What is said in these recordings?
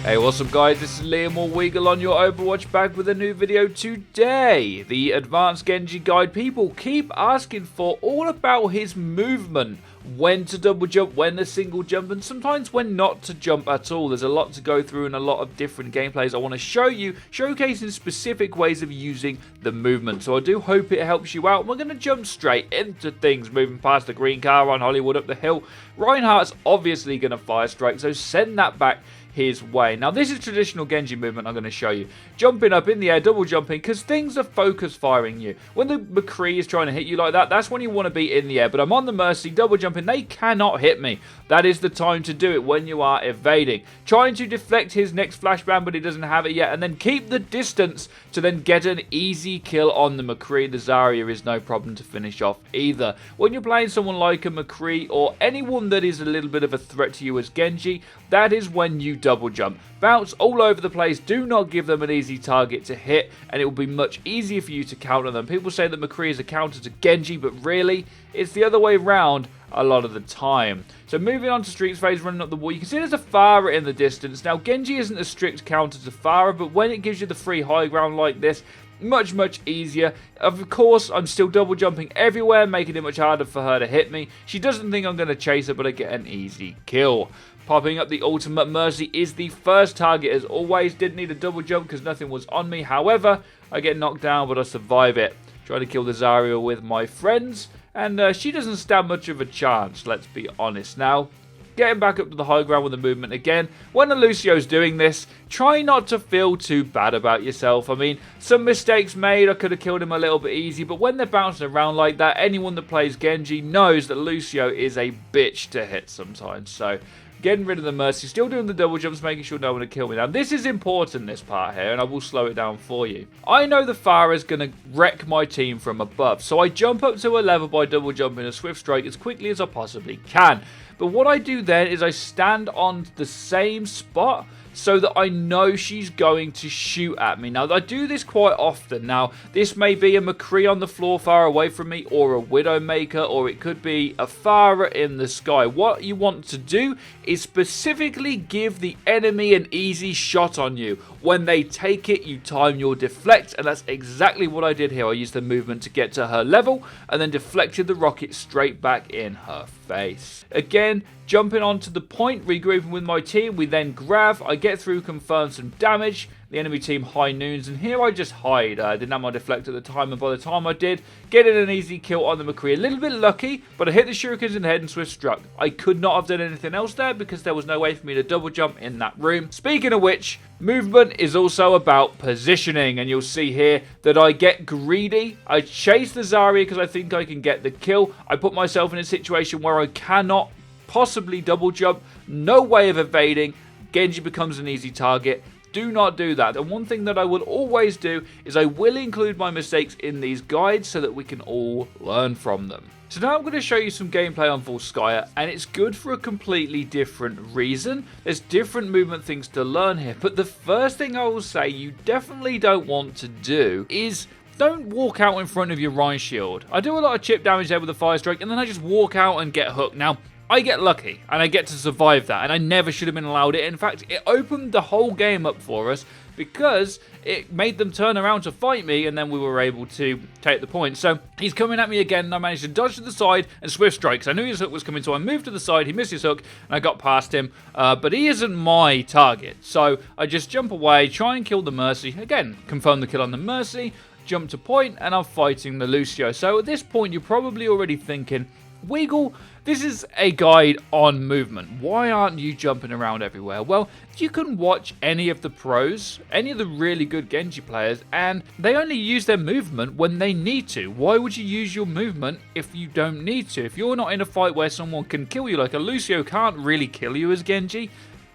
Hey, what's up guys, this is Liam or Weagle on your Overwatch, back with a new video today. The advanced Genji guide. People keep asking for all about his movement, when to double jump, when to single jump, and sometimes when not to jump at all. There's a lot to go through and a lot of different gameplays I want to show you, showcasing specific ways of using the movement. So I do hope it helps you out. We're going to jump straight into things, moving past the green car on Hollywood up the hill. Reinhardt's obviously going to fire strike, so send that back his way. Now this is traditional Genji movement I'm going to show you. Jumping up in the air, double jumping, because things are focus firing you. When the McCree is trying to hit you like that, that's when you want to be in the air. But I'm on the Mercy, double jumping, they cannot hit me. That is the time to do it, when you are evading. Trying to deflect his next flashbang, but he doesn't have it yet. And then keep the distance to then get an easy kill on the McCree. The Zarya is no problem to finish off either. When you're playing someone like a McCree or anyone that is a little bit of a threat to you as Genji, that is when you double jump. Bounce all over the place. Do not give them an easy target to hit, and it will be much easier for you to counter them. People say that McCree is a counter to Genji, but really, it's the other way around a lot of the time. So moving on to Streets Phase, running up the wall, you can see there's a Pharah in the distance. Now Genji isn't a strict counter to Pharah, but when it gives you the free high ground like this, much easier. Of course, I'm still double jumping everywhere, making it much harder for her to hit me. She doesn't think I'm going to chase her, but I get an easy kill. Popping up the ultimate Mercy is the first target as always. Didn't need a double jump because nothing was on me. However, I get knocked down, but I survive it. Try to kill the Zarya with my friends, and she doesn't stand much of a chance, let's be honest. Now, getting back up to the high ground with the movement again. When a Lucio's doing this, try not to feel too bad about yourself. I mean, some mistakes made, I could have killed him a little bit easy, but when they're bouncing around like that, anyone that plays Genji knows that Lucio is a bitch to hit sometimes. So, getting rid of the Mercy, still doing the double jumps, making sure no one will kill me. Now, this is important, this part here, and I will slow it down for you. I know the Pharah is going to wreck my team from above, so I jump up to a level by double jumping a swift strike as quickly as I possibly can. But what I do then is I stand on the same spot so that I know she's going to shoot at me. Now, I do this quite often. Now, this may be a McCree on the floor far away from me, or a Widowmaker, or it could be a Pharah in the sky. What you want to do is specifically give the enemy an easy shot on you. When they take it, you time your deflect, and that's exactly what I did here. I used the movement to get to her level, and then deflected the rocket straight back in her face. Again, jumping onto the point, regrouping with my team, we then grab, I get through, confirm some damage, the enemy team high noons, and here I just hide. I didn't have my deflect at the time, and by the time I did, getting an easy kill on the McCree. A little bit lucky, but I hit the shurikens in the head and swift struck. I could not have done anything else there because there was no way for me to double jump in that room. Speaking of which, movement is also about positioning, and you'll see here that I get greedy. I chase the Zarya because I think I can get the kill. I put myself in a situation where I cannot possibly double jump, no way of evading. Genji becomes an easy target. Do not do that. And one thing that I will always do is I will include my mistakes in these guides so that we can all learn from them. So now I'm going to show you some gameplay on Volskaya, and it's good for a completely different reason. There's different movement things to learn here, but the first thing I will say you definitely don't want to do is don't walk out in front of your Rhine shield. I do a lot of chip damage there with the fire strike, and then I just walk out and get hooked. Now, I get lucky, and I get to survive that, and I never should have been allowed it. In fact, it opened the whole game up for us because it made them turn around to fight me, and then we were able to take the point. So he's coming at me again, and I managed to dodge to the side and swift strike, because I knew his hook was coming, so I moved to the side, he missed his hook, and I got past him, but he isn't my target. So I just jump away, try and kill the Mercy, again, confirm the kill on the Mercy, jump to point, and I'm fighting the Lucio. So at this point, you're probably already thinking, Weagle, this is a guide on movement. Why aren't you jumping around everywhere? Well, you can watch any of the pros, any of the really good Genji players, and they only use their movement when they need to. Why would you use your movement if you don't need to? If you're not in a fight where someone can kill you, like a Lucio can't really kill you as Genji,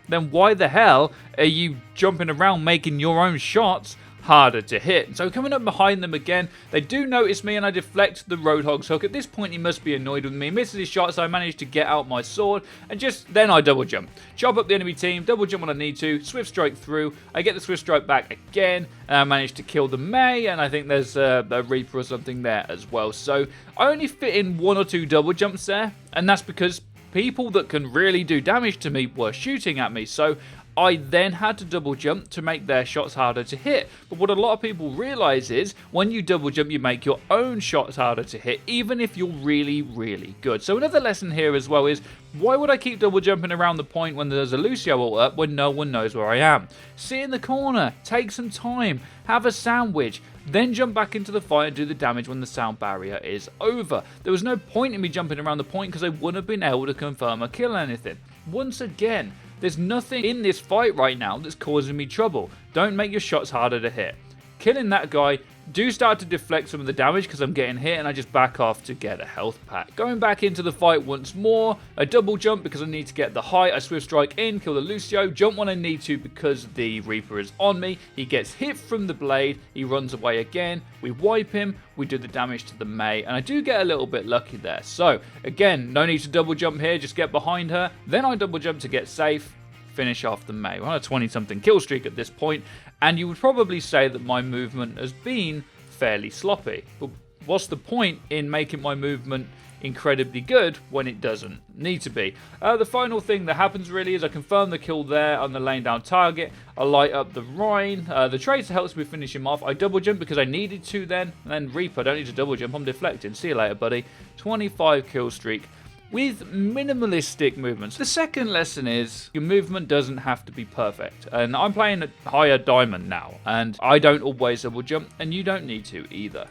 then why the hell are you jumping around making your own shots harder to hit? So coming up behind them again, they do notice me, and I deflect the Roadhog's hook. At this point, he must be annoyed with me. Misses his shot, so I manage to get out my sword, and just then I double jump. Chop up the enemy team, double jump when I need to, swift strike through. I get the swift strike back again, and I manage to kill the Mei, and I think there's a Reaper or something there as well. So I only fit in 1 or 2 double jumps there, and that's because people that can really do damage to me were shooting at me. So I then had to double jump to make their shots harder to hit. But what a lot of people realize is when you double jump, you make your own shots harder to hit, even if you're really, really good. So another lesson here as well is, why would I keep double jumping around the point when there's a Lucio ult up when no one knows where I am? Sit in the corner, take some time, have a sandwich, then jump back into the fight and do the damage when the sound barrier is over. There was no point in me jumping around the point because I wouldn't have been able to confirm or kill anything. Once again, there's nothing in this fight right now that's causing me trouble. Don't make your shots harder to hit. Killing that guy, do start to deflect some of the damage because I'm getting hit and I just back off to get a health pack. Going back into the fight once more, I double jump because I need to get the height, I swift strike in, kill the Lucio, jump when I need to because the Reaper is on me, he gets hit from the blade, he runs away again, we wipe him, we do the damage to the Mei, and I do get a little bit lucky there. So again, no need to double jump here, just get behind her, then I double jump to get safe, finish off the Mei. We're on a 20-something kill streak at this point, and you would probably say that my movement has been fairly sloppy. But what's the point in making my movement incredibly good when it doesn't need to be? The final thing that happens really is I confirm the kill there on the laying down target. I light up the Rhine. The Tracer helps me finish him off. I double jump because I needed to then. And then Reaper, I don't need to double jump. I'm deflecting. See you later, buddy. 25 kill streak with minimalistic movements. The second lesson is your movement doesn't have to be perfect. And I'm playing at higher diamond now, and I don't always double jump, and you don't need to either.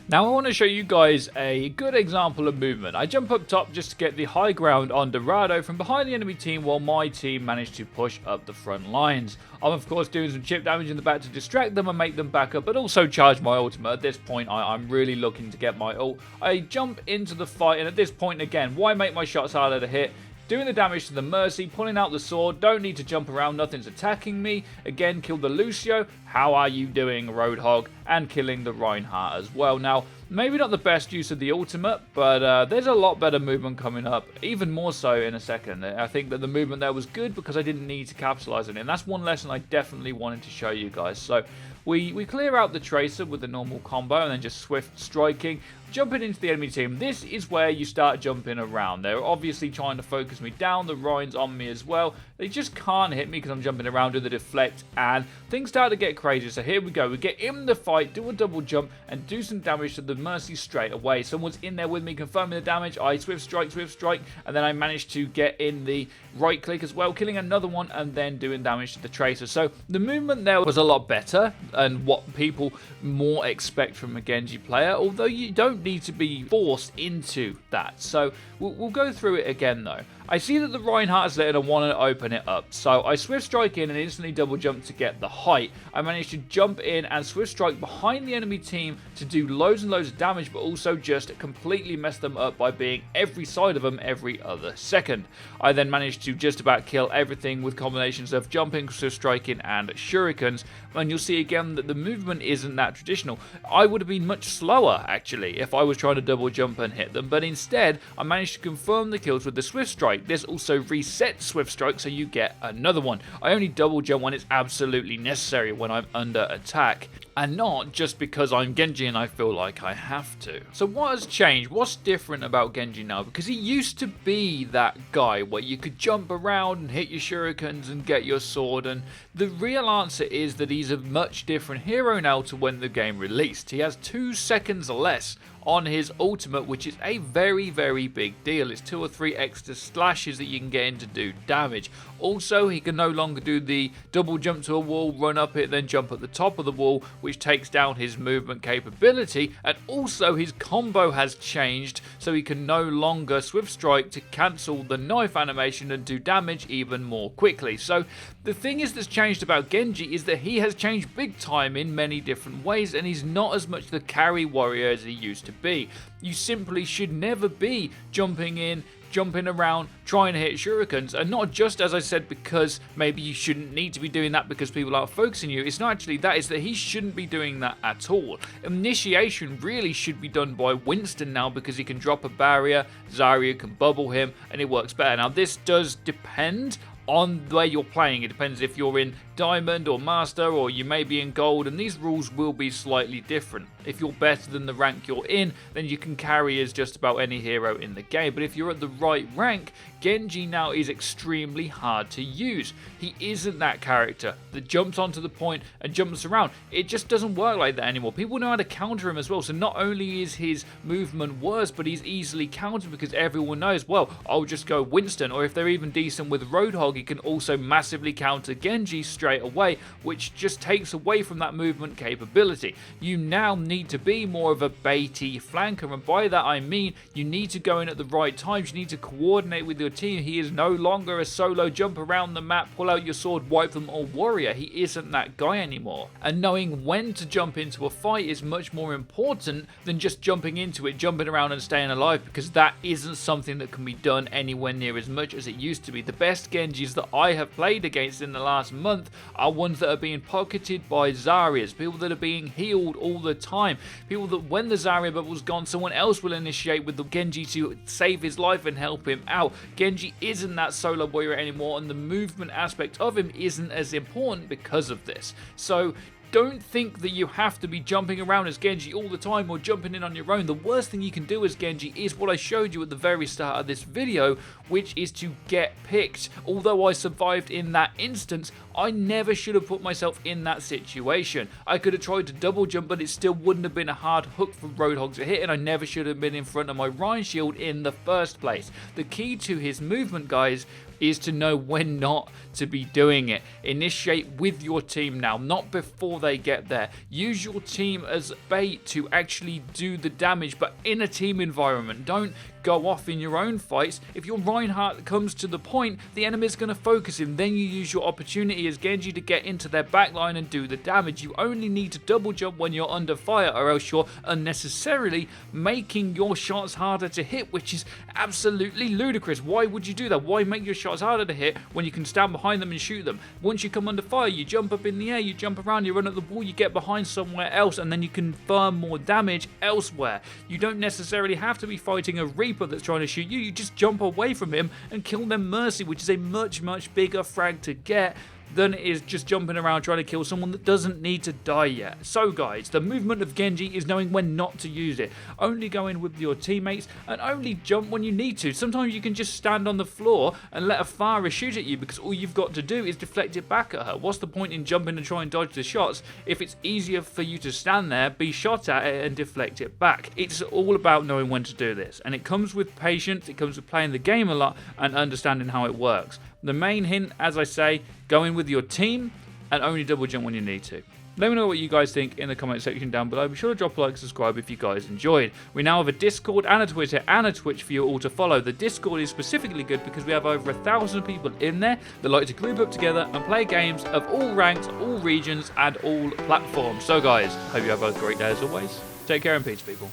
Now I want to show you guys a good example of movement. I jump up top just to get the high ground on Dorado from behind the enemy team while my team managed to push up the front lines. I'm of course doing some chip damage in the back to distract them and make them back up, but also charge my ultimate. At this point I'm really looking to get my ult. I jump into the fight, and at this point again, why make my shots harder to hit? Doing the damage to the Mercy, pulling out the sword, don't need to jump around, nothing's attacking me. Again, kill the Lucio, how are you doing, Roadhog? And killing the Reinhardt as well. Now, maybe not the best use of the ultimate, but there's a lot better movement coming up, even more so in a second. I think that the movement there was good because I didn't need to capitalize on it, and that's one lesson I definitely wanted to show you guys. So we clear out the Tracer with the normal combo and then just swift striking. Jumping into the enemy team, this is where you start jumping around. They're obviously trying to focus me down, the Rhine's on me as well. They just can't hit me because I'm jumping around, do the deflect, and things start to get crazy. So here we go, we get in the fight, do a double jump, and do some damage to the Mercy straight away. Someone's in there with me, confirming the damage. I swift strike, and then I managed to get in the right click as well, killing another one, and then doing damage to the Tracer. So the movement there was a lot better, and what people more expect from a Genji player, although you don't need to be forced into that. So we'll go through it again though. I see that the Reinhardt is there and I want to open it up. So I swift strike in and instantly double jump to get the height. I managed to jump in and swift strike behind the enemy team to do loads and loads of damage, but also just completely mess them up by being every side of them every other second. I then managed to just about kill everything with combinations of jumping, swift striking, and shurikens. And you'll see again that the movement isn't that traditional. I would have been much slower actually if I was trying to double jump and hit them, but instead I managed to confirm the kills with the swift strike. This also resets swift strike, so you get another one. I only double jump when it's absolutely necessary, when I'm under attack, and not just because I'm Genji and I feel like I have to. So what has changed? What's different about Genji now? Because he used to be that guy where you could jump around and hit your shurikens and get your sword, and the real answer is that he's a much different hero now to when the game released. He has 2 seconds less on his ultimate, which is a very, very big deal. It's 2 or 3 extra slashes that you can get in to do damage. Also, he can no longer do the double jump to a wall, run up it, then jump at the top of the wall, which takes down his movement capability. And also, his combo has changed, so he can no longer swift strike to cancel the knife animation and do damage even more quickly. So the thing is that's changed about Genji is that he has changed big time in many different ways, and he's not as much the carry warrior as he used to be. You simply should never be jumping in, jumping around, trying to hit shurikens, and not just, as I said, because maybe you shouldn't need to be doing that because people aren't focusing you. It's not actually that, it's that he shouldn't be doing that at all. Initiation really should be done by Winston now, because he can drop a barrier, Zarya can bubble him, and it works better. Now this does depend on where you're playing. It depends if you're in diamond or master, or you may be in gold, and these rules will be slightly different. If you're better than the rank you're in, then you can carry as just about any hero in the game. But if you're at the right rank, Genji now is extremely hard to use. He isn't that character that jumps onto the point and jumps around. It just doesn't work like that anymore. People know how to counter him as well. So not only is his movement worse, but he's easily countered because everyone knows, well, I'll just go Winston. Or if they're even decent with Roadhog, he can also massively counter Genji straight away, which just takes away from that movement capability. You now need to be more of a baity flanker, and by that I mean you need to go in at the right times. You need to coordinate with your team. He is no longer a solo jump around the map, pull out your sword, wipe them all warrior. He isn't that guy anymore. And knowing when to jump into a fight is much more important than just jumping into it, jumping around and staying alive, because that isn't something that can be done anywhere near as much as it used to be. The best Genjis that I have played against in the last month are ones that are being pocketed by Zaryas, people that are being healed all the time, people that when the Zarya bubble's gone, someone else will initiate with the Genji to save his life and help him out. Genji isn't that solo warrior anymore, and the movement aspect of him isn't as important because of this. So don't think that you have to be jumping around as Genji all the time or jumping in on your own. The worst thing you can do as Genji is what I showed you at the very start of this video, which is to get picked. Although I survived in that instance, I never should have put myself in that situation. I could have tried to double jump, but it still wouldn't have been a hard hook for Roadhog to hit, and I never should have been in front of my Rhine shield in the first place. The key to his movement, guys, is to know when not to be doing it. Initiate with your team now, not before they get there. Use your team as bait to actually do the damage, but in a team environment. Don't go off in your own fights. If your Reinhardt comes to the point, the enemy's going to focus him. Then you use your opportunity as Genji to get into their backline and do the damage. You only need to double jump when you're under fire, or else you're unnecessarily making your shots harder to hit, which is absolutely ludicrous. Why would you do that? Why make your shots harder to hit when you can stand behind them and shoot them? Once you come under fire, you jump up in the air, you jump around, you run at the wall, you get behind somewhere else, and then you confirm more damage elsewhere. You don't necessarily have to be fighting a Reaper that's trying to shoot you. You just jump away from him and kill them Mercy, which is a much bigger frag to get than it is just jumping around trying to kill someone that doesn't need to die yet. So guys, the movement of Genji is knowing when not to use it. Only go in with your teammates and only jump when you need to. Sometimes you can just stand on the floor and let a Pharah shoot at you, because all you've got to do is deflect it back at her. What's the point in jumping and trying to dodge the shots if it's easier for you to stand there, be shot at it and deflect it back? It's all about knowing when to do this, and it comes with patience, it comes with playing the game a lot and understanding how it works. The main hint, as I say, go in with your team and only double jump when you need to. Let me know what you guys think in the comment section down below. Be sure to drop a like, subscribe if you guys enjoyed. We now have a Discord and a Twitter and a Twitch for you all to follow. The Discord is specifically good because we have over 1,000 people in there that like to group up together and play games of all ranks, all regions and all platforms. So guys, hope you have a great day as always. Take care and peace, people.